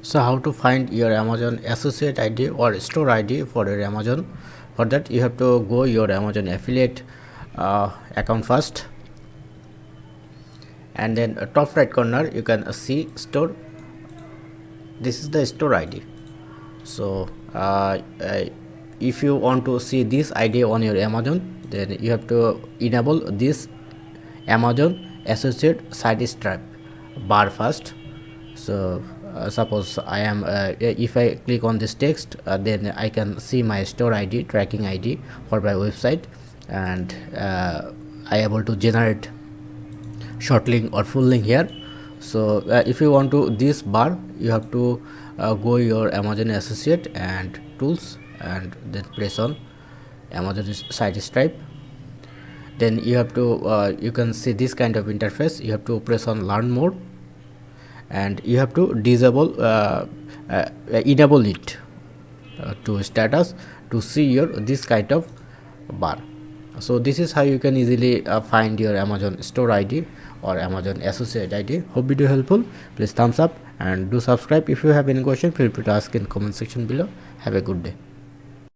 So how to find your Amazon associate ID or store ID for your Amazon? For that you have to go your Amazon affiliate account first, and then top right corner you can see store. This is the store ID. So if you want to see this ID on your Amazon, then you have to enable this Amazon associate site stripe bar first. So suppose I am if I click on this text, then I can see my store ID, tracking ID for my website, and I able to generate short link or full link here. So if you want to this bar, you have to go your Amazon associate and tools, and then press on Amazon site stripe. Then you have to you can see this kind of interface. You have to press on learn more, and you have to disable enable it to status to see your this kind of bar. So this is how you can easily find your Amazon store ID or Amazon associate ID. Hope video helpful. Please thumbs up and do subscribe. If you have any question, feel free to ask in comment section below. Have a good day.